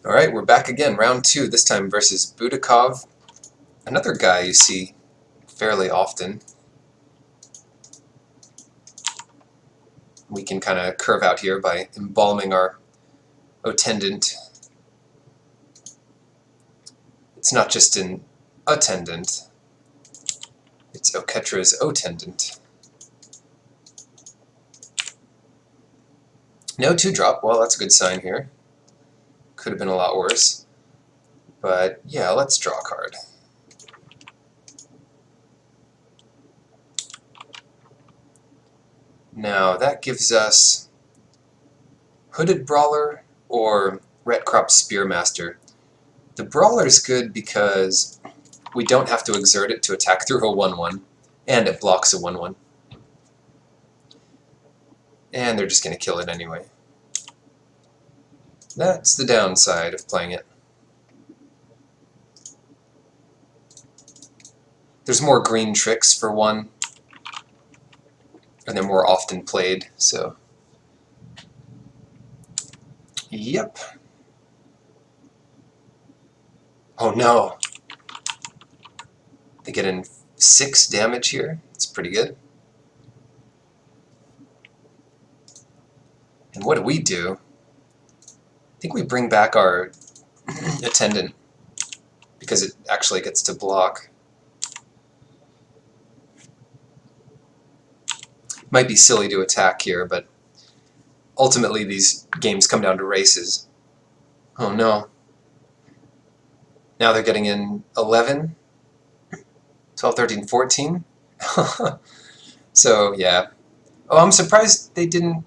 Alright, we're back again, round 2, this time versus Budakov. Another guy you see fairly often. We can kind of curve out here by embalming our otendant. It's not just an attendant, it's Oketra's otendant. No 2-drop, well that's a good sign here. Could have been a lot worse. But yeah, let's draw a card. Now that gives us Hooded Brawler or Retcrop Spearmaster. The Brawler's good because we don't have to exert it to attack through a 1-1, and it blocks a 1-1. And they're just going to kill it anyway. That's the downside of playing it. There's more green tricks for one, and they're more often played, so... Yep. Oh no! They get in 6 damage here. It's pretty good. And what do we do? I think we bring back our attendant, because it actually gets to block. Might be silly to attack here, but ultimately these games come down to races. Oh no. Now they're getting in 11, 12, 13, 14. So yeah. Oh, I'm surprised they didn't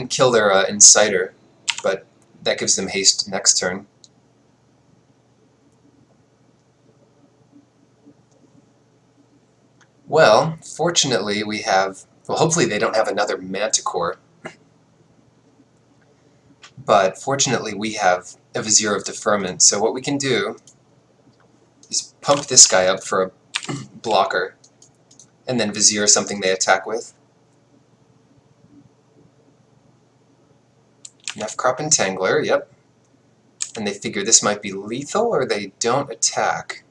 kill their Inciter, but that gives them haste next turn. Well, fortunately we have... Well, hopefully they don't have another Manticore. But fortunately we have a Vizier of Deferment, so what we can do is pump this guy up for a blocker, and then Vizier something they attack with. Nefcrop Entangler, yep. And they figure this might be lethal, or they don't attack.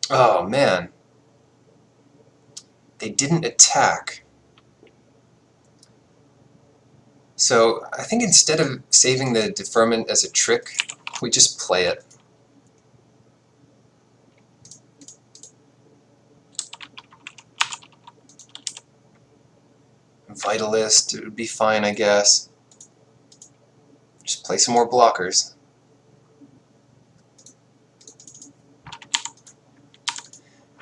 Oh man. They didn't attack. So I think instead of saving the deferment as a trick, we just play it. Vitalist, it would be fine, I guess. Just play some more blockers.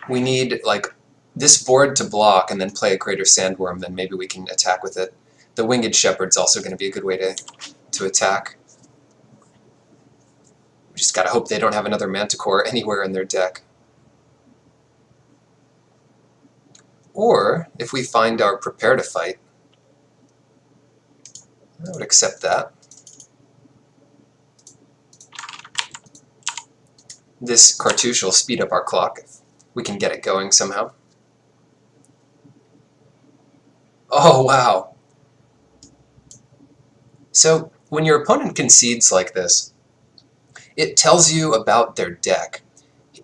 We need, like, this board to block and then play a Greater Sandworm, then maybe we can attack with it. The Winged Shepherd's also going to be a good way to attack. We just gotta hope they don't have another Manticore anywhere in their deck. Or, if we find our Prepare to Fight, I would accept that. This cartouche will speed up our clock if we can get it going somehow. Oh, wow! So, when your opponent concedes like this, it tells you about their deck.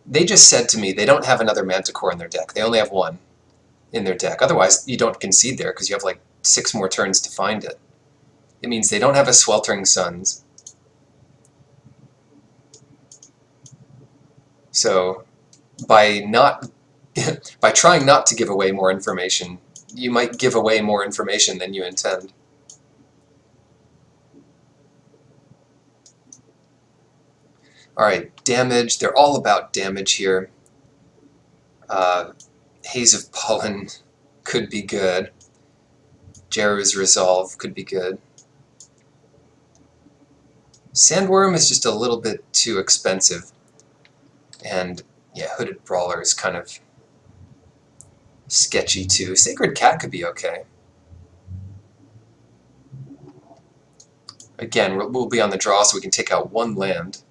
They just said to me they don't have another Manticore in their deck. They only have one in their deck. Otherwise, you don't concede there because you have like 6 more turns to find it. It means they don't have a Sweltering Suns. So, by trying not to give away more information, you might give away more information than you intend. Alright, damage. They're all about damage here. Haze of Pollen could be good. Jeru's Resolve could be good. Sandworm is just a little bit too expensive. And yeah, Hooded Brawler is kind of sketchy too. Sacred Cat could be okay. Again, we'll be on the draw so we can take out 1 land.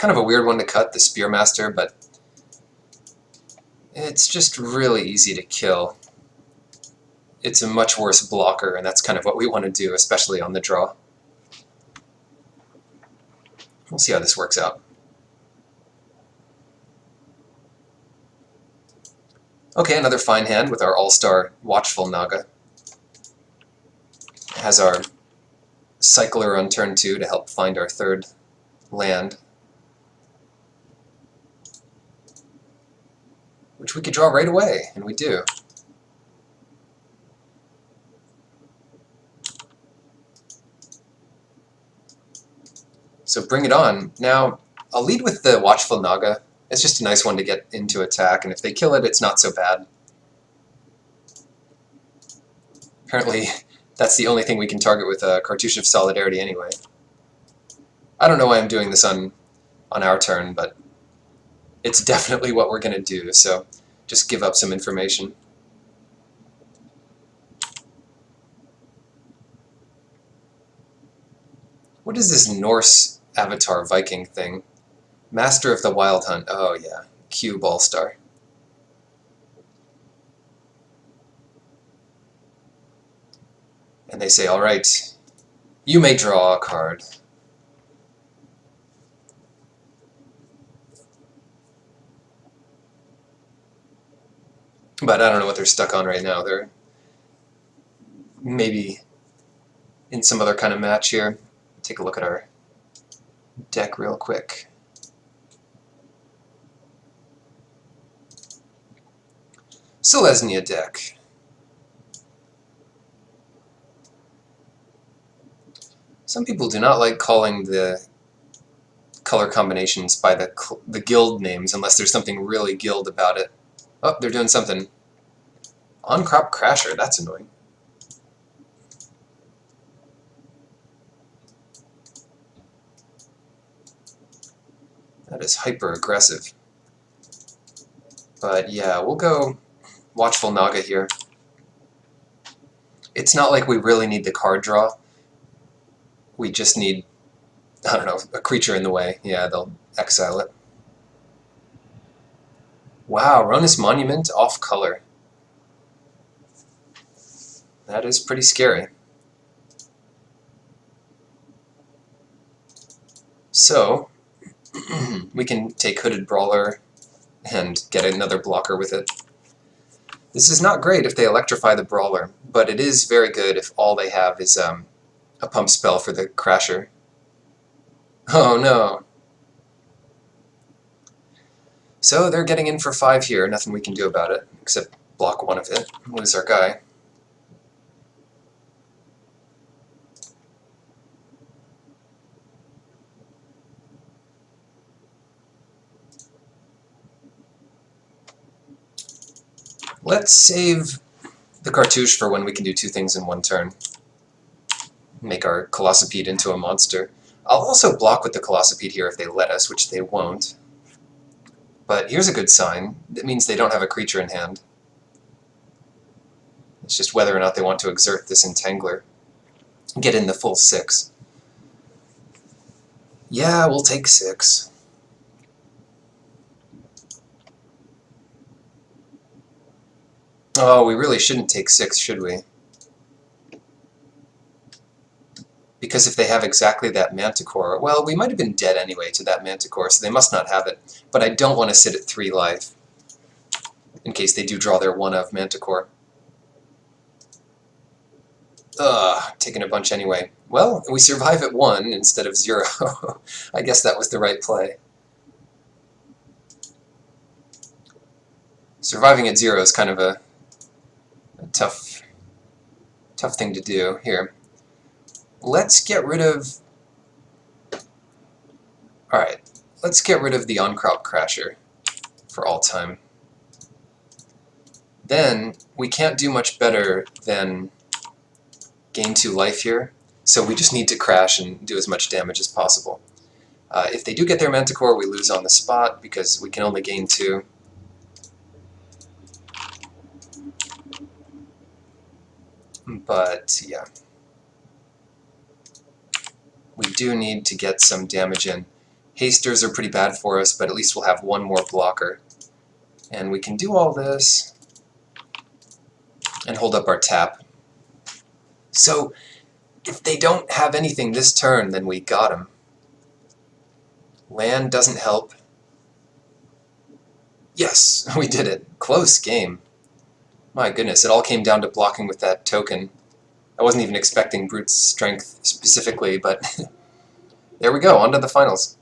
kind of a weird one to cut, the Spearmaster, but it's just really easy to kill. It's a much worse blocker, and that's kind of what we want to do, especially on the draw. We'll see how this works out. Okay, another fine hand with our all-star Watchful Naga. It has our Cycler on turn 2 to help find our third land, which we could draw right away, and we do. So bring it on. Now, I'll lead with the Watchful Naga. It's just a nice one to get into attack, and if they kill it, it's not so bad. Apparently, that's the only thing we can target with a Cartouche of Solidarity anyway. I don't know why I'm doing this on our turn, but it's definitely what we're going to do, so just give up some information. What is this Norse Avatar Viking thing? Master of the Wild Hunt. Oh yeah, Cube All-Star. And they say, alright, you may draw a card. But I don't know what they're stuck on right now. They're maybe in some other kind of match here. Take a look at our deck real quick. Selesnya deck. Some people do not like calling the color combinations by the guild names unless there's something really guild about it. Oh, they're doing something. On-crop Crasher, that's annoying. That is hyper-aggressive. But yeah, we'll go Watchful Naga here. It's not like we really need the card draw. We just need, I don't know, a creature in the way. Yeah, they'll exile it. Wow, Ronus Monument off color. That is pretty scary. So, we can take Hooded Brawler and get another blocker with it. This is not great if they electrify the Brawler, but it is very good if all they have is a pump spell for the Crasher. Oh no! So they're getting in for 5 here, nothing we can do about it, except block one of it, lose our guy. Let's save the Cartouche for when we can do 2 things in 1 turn. Make our Colossopede into a monster. I'll also block with the Colossopede here if they let us, which they won't. But here's a good sign. It means they don't have a creature in hand. It's just whether or not they want to exert this Entangler. Get in the full 6. Yeah, we'll take 6. Oh, we really shouldn't take 6, should we? Because if they have exactly that Manticore, well, we might have been dead anyway to that Manticore, so they must not have it. But I don't want to sit at 3 life, in case they do draw their 1 of Manticore. Ugh, taking a bunch anyway. Well, we survive at 1 instead of 0. I guess that was the right play. Surviving at 0 is kind of a tough thing to do. Here, let's get rid of... Alright, let's get rid of the On-Crop Crasher for all time. Then, we can't do much better than gain 2 life here, so we just need to crash and do as much damage as possible. If they do get their Manticore, we lose on the spot because we can only gain 2. But, yeah. We do need to get some damage in. Hasters are pretty bad for us, but at least we'll have one more blocker. And we can do all this and hold up our tap. So if they don't have anything this turn, then we got them. Land doesn't help. Yes, we did it. Close game. My goodness, it all came down to blocking with that token. I wasn't even expecting Brute's strength specifically, but there we go, on to the finals.